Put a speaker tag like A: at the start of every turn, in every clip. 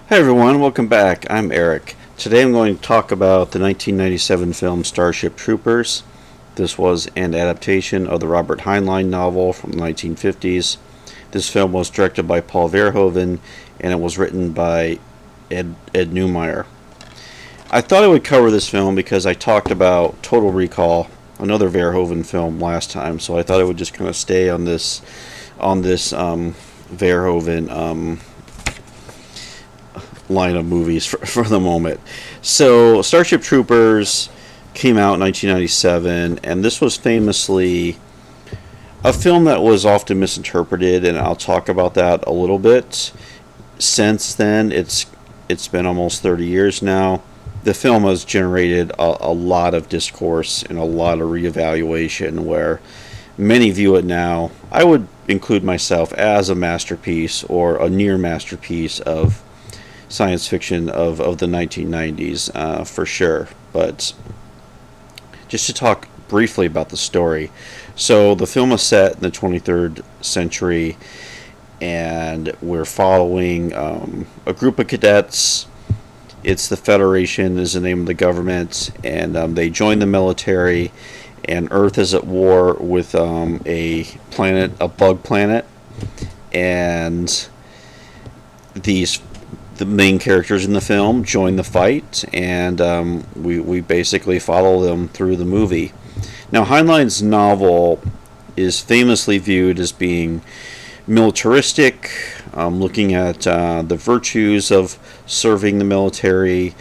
A: Hi everyone, welcome back. I'm Eric. Today I'm going to talk about the 1997 film Starship Troopers. This was an adaptation of the Robert Heinlein novel from the 1950s. This film was directed by Paul Verhoeven and it was written by Ed Neumeyer. I thought I would cover this film because I talked about Total Recall, another Verhoeven film, last time, so I thought I would just kind of stay on this Verhoeven line of movies for the moment. So, Starship Troopers came out in 1997, and this was famously a film that was often misinterpreted, and I'll talk about that a little bit. Since then, it's been almost 30 years now. The film has generated a lot of discourse and a lot of reevaluation where many view it now. I would include myself as a masterpiece or a near masterpiece of science fiction of the 1990s, for sure. But just to talk briefly about the story. So the film is set in the 23rd century, and we're following a group of cadets. It's the Federation is the name of the government, and they join the military, and Earth is at war with a bug planet, and the main characters in the film join the fight, and we basically follow them through the movie. Now, Heinlein's novel is famously viewed as being militaristic, looking at the virtues of serving the military,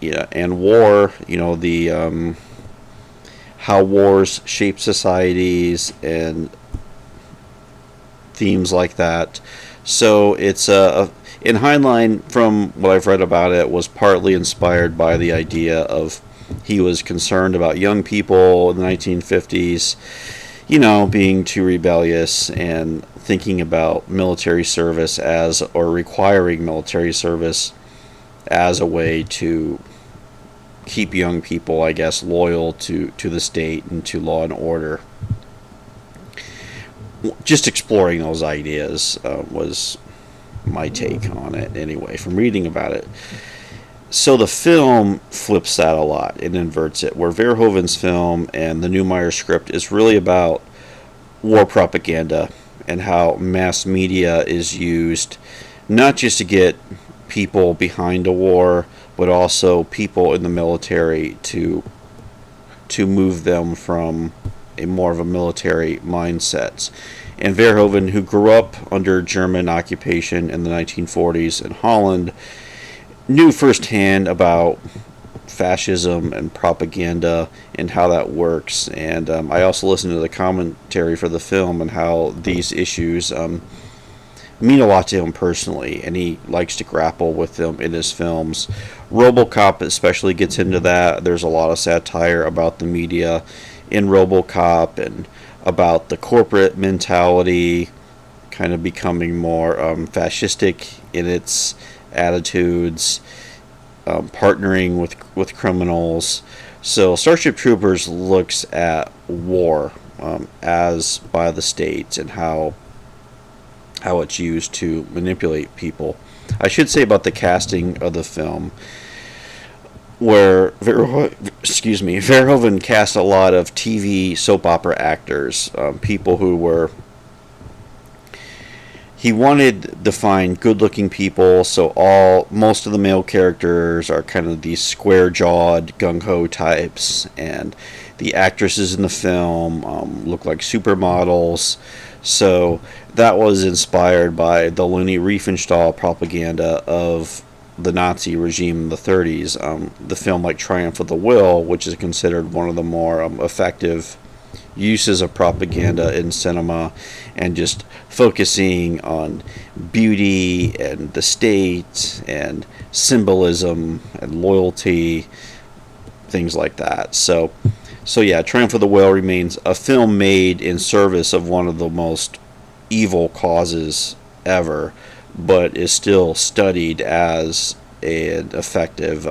A: and war. The how wars shape societies and themes like that. So it's in Heinlein, from what I've read about it, was partly inspired by the idea of he was concerned about young people in the 1950s, being too rebellious and thinking about military service or requiring military service as a way to keep young people, I guess, loyal to the state and to law and order. Just exploring those ideas was my take on it, anyway, from reading about it. So the film flips that a lot and inverts it, where Verhoeven's film and the Neumeyer script is really about war propaganda and how mass media is used not just to get people behind a war, but also people in the military to move them from a more of a military mindset. And Verhoeven, who grew up under German occupation in the 1940s in Holland, knew firsthand about fascism and propaganda and how that works. And I also listened to the commentary for the film and how these issues mean a lot to him personally, and he likes to grapple with them in his films. Robocop especially gets into that. There's a lot of satire about the media in Robocop and about the corporate mentality kind of becoming more fascistic in its attitudes, partnering with criminals. So Starship Troopers looks at war as by the state and how it's used to manipulate people. I should say about the casting of the film, where Verhoeven cast a lot of TV soap opera actors, people who were. He wanted to find good-looking people, so most of the male characters are kind of these square-jawed, gung-ho types, and the actresses in the film look like supermodels. So that was inspired by the Leni Riefenstahl propaganda of the Nazi regime in the 30s. The film like Triumph of the Will, which is considered one of the more effective uses of propaganda in cinema, and just focusing on beauty and the state and symbolism and loyalty, things like that. So yeah, Triumph of the Will remains a film made in service of one of the most evil causes ever, but is still studied as an effective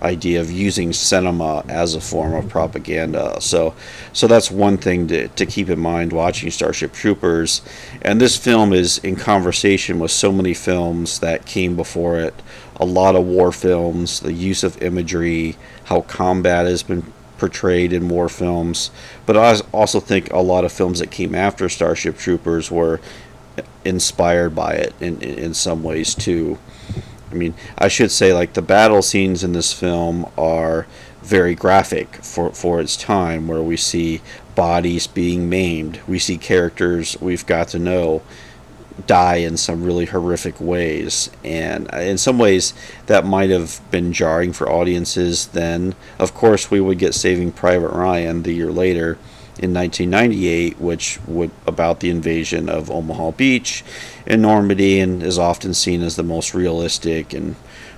A: idea of using cinema as a form of propaganda. So that's one thing to keep in mind watching Starship Troopers. And this film is in conversation with so many films that came before it. A lot of war films, the use of imagery, how combat has been portrayed in war films. But I also think a lot of films that came after Starship Troopers were inspired by it in some ways too. I mean, I should say, like, the battle scenes in this film are very graphic for its time, where we see bodies being maimed. We see characters we've got to know die in some really horrific ways. And in some ways, that might have been jarring for audiences then. Of course, we would get Saving Private Ryan the year later in 1998, which would about the invasion of Omaha Beach in Normandy, and is often seen as the most realistic and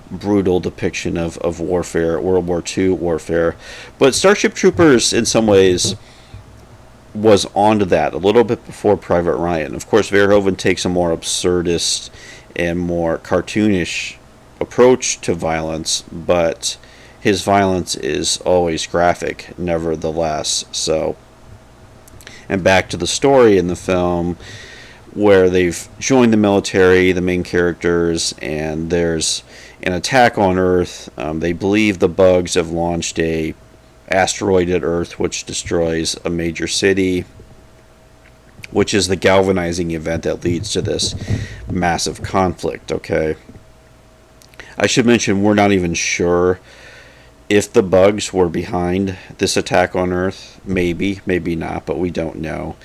A: brutal depiction of warfare, World War II warfare. But Starship Troopers, in some ways, was onto that a little bit before Private Ryan. Of course, Verhoeven takes a more absurdist and more cartoonish approach to violence, but his violence is always graphic, nevertheless. So, and back to the story in the film, where they've joined the military, the main characters, and there's an attack on Earth. They believe the bugs have launched a asteroid at Earth, which destroys a major city, which is the galvanizing event that leads to this massive conflict. Okay, I should mention we're not even sure if the bugs were behind this attack on Earth. Maybe not, but we don't know.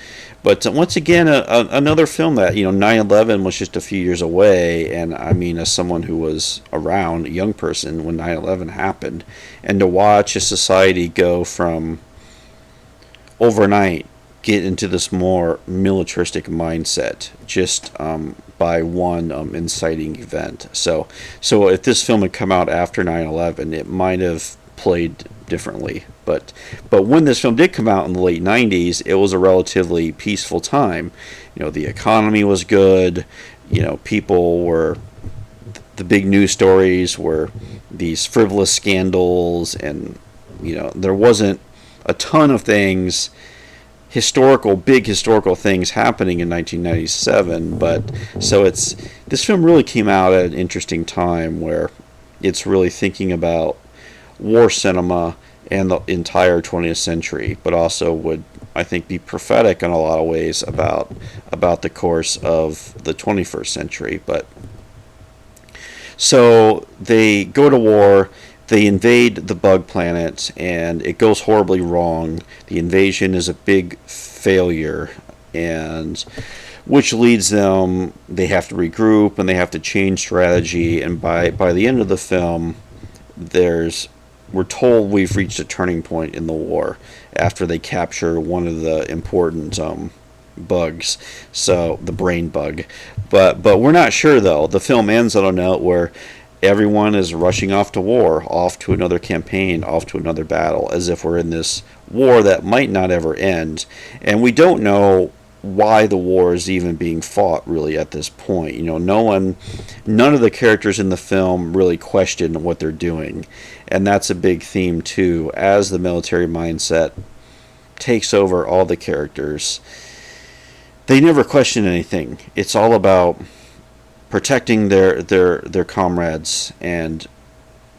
A: But once again, another film that, 9/11 was just a few years away, and I mean, as someone who was around, a young person, when 9/11 happened, and to watch a society go from overnight get into this more militaristic mindset just by one inciting event. So if this film had come out after 9/11, it might have played differently. But when this film did come out in the late 90s, it was a relatively peaceful time. The economy was good. People were, the big news stories were these frivolous scandals, and there wasn't a ton of things, big historical things happening in 1997. But so this film really came out at an interesting time where it's really thinking about war cinema and the entire 20th century, but also would, I think, be prophetic in a lot of ways about the course of the 21st century. But so they go to war, they invade the bug planet, and it goes horribly wrong. The invasion is a big failure, and which leads them, they have to regroup and they have to change strategy. And by the end of the film, we're told we've reached a turning point in the war after they capture one of the important bugs, so the brain bug. But we're not sure, though. The film ends on a note where everyone is rushing off to war, off to another campaign, off to another battle, as if we're in this war that might not ever end. And we don't know why the war is even being fought really at this point. None of the characters in the film really question what they're doing, and that's a big theme too. As the military mindset takes over all the characters, they never question anything. It's all about protecting their comrades and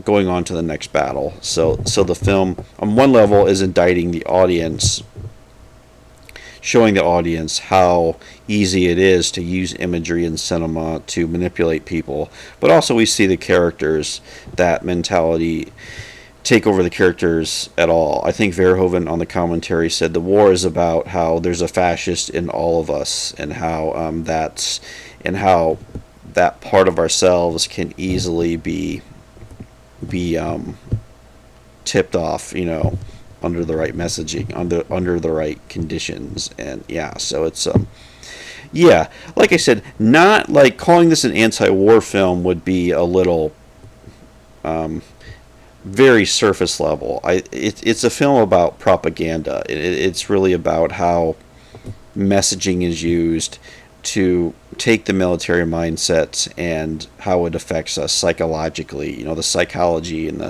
A: going on to the next battle. So the film, on one level, is indicting the audience, showing the audience how easy it is to use imagery in cinema to manipulate people. But also we see the characters, that mentality, take over the characters at all. I think Verhoeven on the commentary said the war is about how there's a fascist in all of us, and how how that part of ourselves can easily be tipped off, under the right messaging, under the right conditions. And so it's like I said, not like calling this an anti-war film would be a little very surface level. It's a film about propaganda. It's really about how messaging is used to take the military mindset and how it affects us psychologically, the psychology and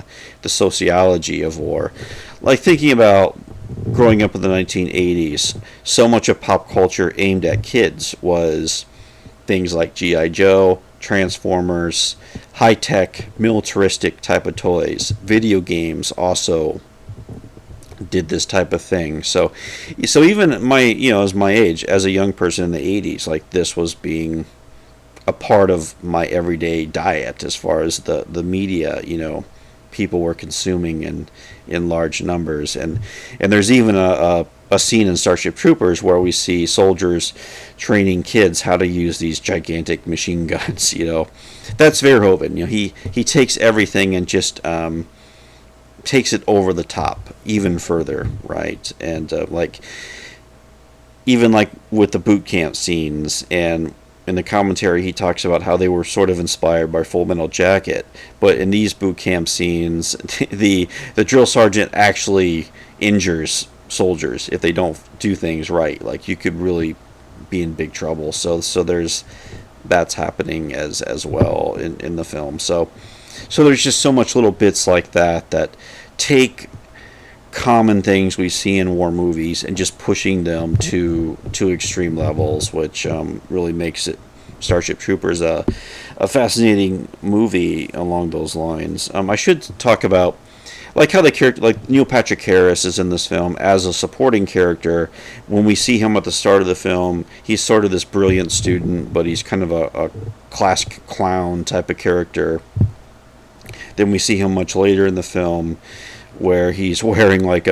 A: the sociology of war. Like thinking about growing up in the 1980s, so much of pop culture aimed at kids was things like G.I. Joe, Transformers, high-tech, militaristic type of toys. Video games also did this type of thing. So even as my age, as a young person in the 80s, like this was being a part of my everyday diet as far as the media, people were consuming in large numbers. And there's even a scene in Starship Troopers where we see soldiers training kids how to use these gigantic machine guns. That's Verhoeven. He takes everything and just takes it over the top even further, right? And even like with the boot camp scenes, and in the commentary he talks about how they were sort of inspired by Full Metal Jacket, but in these boot camp scenes the drill sergeant actually injures soldiers if they don't do things right. Like, you could really be in big trouble. So that's happening as well in the film. So there's just so much little bits like that take common things we see in war movies and just pushing them to extreme levels, which really makes it Starship Troopers a fascinating movie along those lines. I should talk about like how the character, like Neil Patrick Harris is in this film as a supporting character. When we see him at the start of the film, he's sort of this brilliant student, but he's kind of a classic clown type of character. Then we see him much later in the film where he's wearing like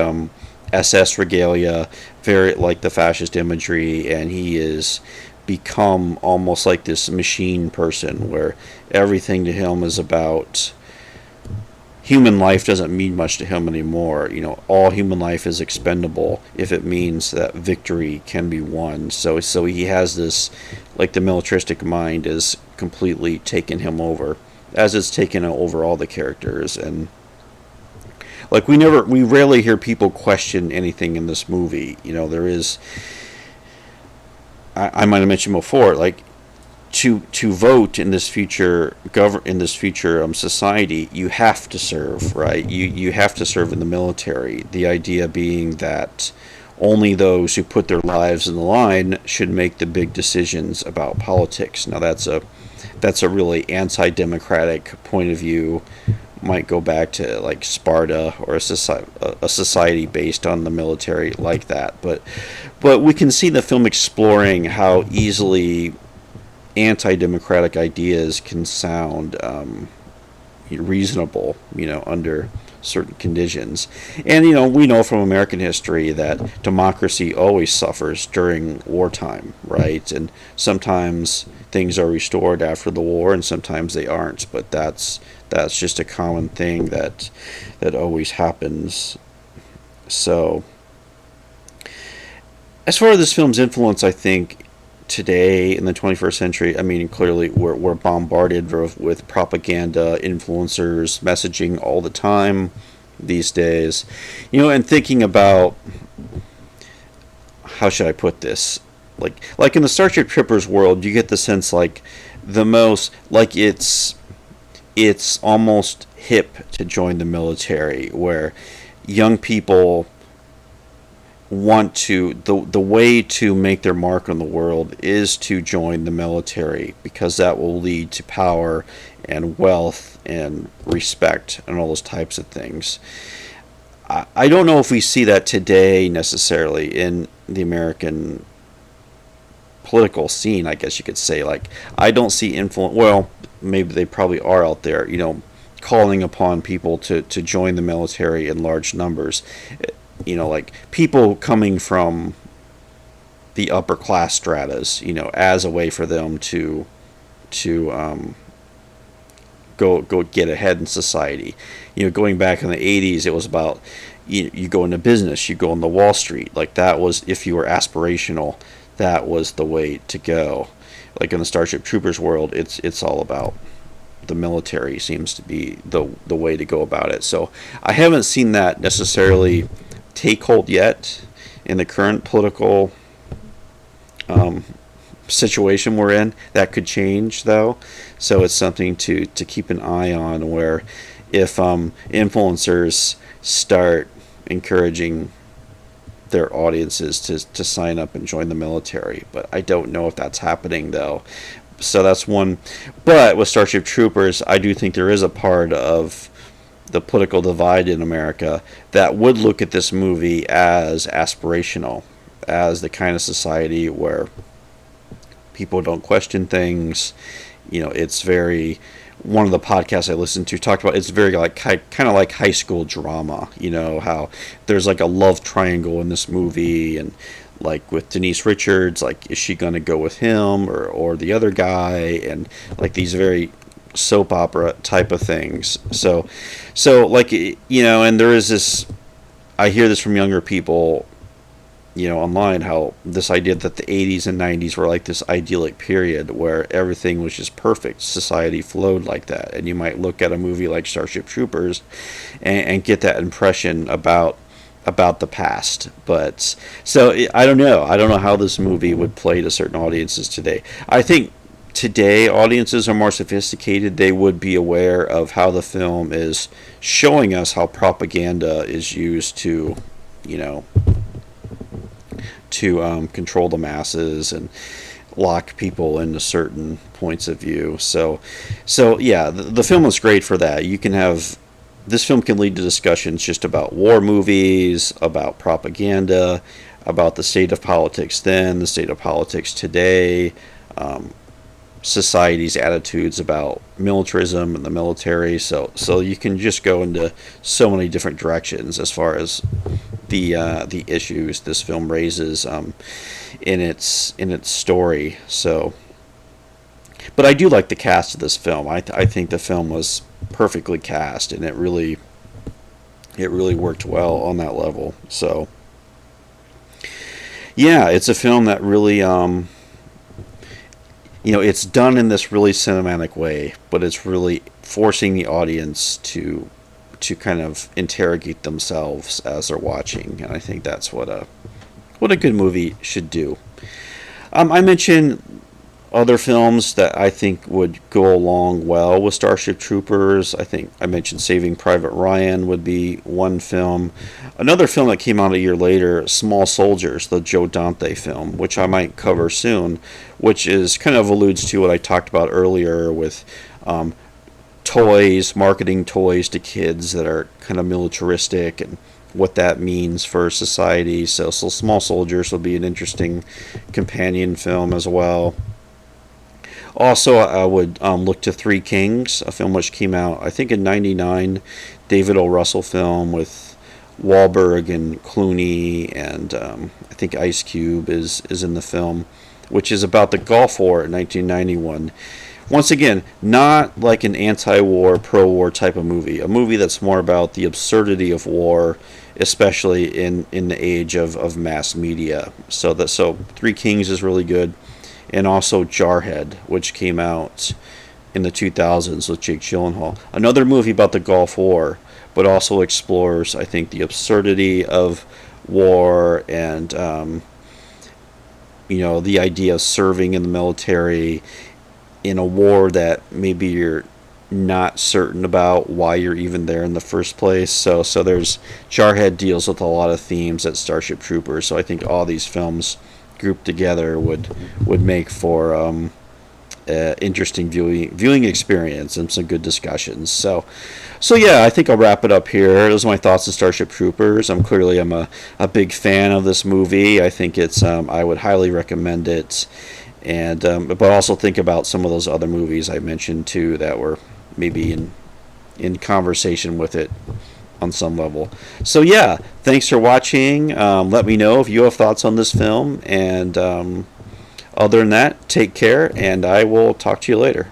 A: SS regalia, very like the fascist imagery, and he is become almost like this machine person where everything to him is about human life doesn't mean much to him anymore. All human life is expendable if it means that victory can be won. So he has this, like, the militaristic mind is completely taken him over, as it's taken over all the characters. And like we rarely hear people question anything in this movie. There is, I might have mentioned before, like, to vote in this future society, you have to serve, right? You have to serve in the military. The idea being that only those who put their lives in the line should make the big decisions about politics. Now that's a really anti-democratic point of view. Might go back to like Sparta or a society based on the military like that. But we can see the film exploring how easily anti-democratic ideas can sound reasonable, under certain conditions. And we know from American history that democracy always suffers during wartime, right? And sometimes things are restored after the war, and sometimes they aren't. But that's just a common thing that always happens. So, as far as this film's influence, I think today in the 21st century, I mean, clearly we're bombarded with propaganda, influencers, messaging all the time these days. And thinking about, how should I put this? Like in the Starship Troopers world, you get the sense like it's almost hip to join the military, where young people want to, the way to make their mark on the world is to join the military, because that will lead to power and wealth and respect and all those types of things. I don't know if we see that today necessarily in the American political scene, I guess you could say. Like, I don't see influence. Well, maybe they probably are out there, calling upon people to join the military in large numbers. Like people coming from the upper class stratas, as a way for them to go get ahead in society. Going back in the 80s, it was about you go into business, you go into Wall Street. Like, that was, if you were aspirational, that was the way to go. Like in the Starship Troopers world, it's all about the military seems to be the way to go about it. So I haven't seen that necessarily take hold yet in the current political situation we're in. That could change though, so it's something to keep an eye on. Where if influencers start encouraging their audiences to sign up and join the military, but I don't know if that's happening though. So that's one. But with Starship Troopers, I do think there is a part of the political divide in America that would look at this movie as aspirational, as the kind of society where people don't question things. It's very. One of the podcasts I listened to talked about it's very like kind of like high school drama. How there's like a love triangle in this movie, and like with Denise Richards, like is she gonna go with him or the other guy, and like these very soap opera type of things. So like and there is this. I hear this from younger people, online, how this idea that the 80s and 90s were like this idyllic period where everything was just perfect. Society flowed like that. And you might look at a movie like Starship Troopers and get that impression about the past. But so I don't know. I don't know how this movie would play to certain audiences today. I think today audiences are more sophisticated. They would be aware of how the film is showing us how propaganda is used to, control the masses and lock people into certain points of view. So yeah, the film is great for that. This film can lead to discussions just about war movies, about propaganda, about the state of politics then, the state of politics today, society's attitudes about militarism and the military. So you can just go into so many different directions as far as the issues this film raises in its story. So, but I do like the cast of this film. I think the film was perfectly cast, and it really worked well on that level. So yeah, it's a film that really it's done in this really cinematic way, but it's really forcing the audience to kind of interrogate themselves as they're watching, and I think that's what a good movie should do. I mentioned other films that I think would go along well with Starship Troopers. I think I mentioned Saving Private Ryan would be one film. Another film that came out a year later, Small Soldiers, the Joe Dante film, which I might cover soon, which is kind of alludes to what I talked about earlier with toys, marketing toys to kids that are kind of militaristic and what that means for society. So Small Soldiers will be an interesting companion film as well. Also, I would look to Three Kings, a film which came out, I think, in '99. David O. Russell film with Wahlberg and Clooney, and I think Ice Cube is in the film, which is about the Gulf War in 1991. Once again, not like an anti-war, pro-war type of movie. A movie that's more about the absurdity of war, especially in the age of mass media. So Three Kings is really good. And also Jarhead, which came out in the 2000s with Jake Gyllenhaal. Another movie about the Gulf War, but also explores, I think, the absurdity of war and, the idea of serving in the military in a war that maybe you're not certain about why you're even there in the first place. So there's Jarhead deals with a lot of themes at Starship Troopers. So I think all these films grouped together would make for interesting viewing experience and some good discussions. So yeah, I think I'll wrap it up here. Those are my thoughts on Starship Troopers. I'm a big fan of this movie. I think it's I would highly recommend it, and but also think about some of those other movies I mentioned too that were maybe in conversation with it on some level. So yeah, thanks for watching. Let me know if you have thoughts on this film, and other than that, take care, and I will talk to you later.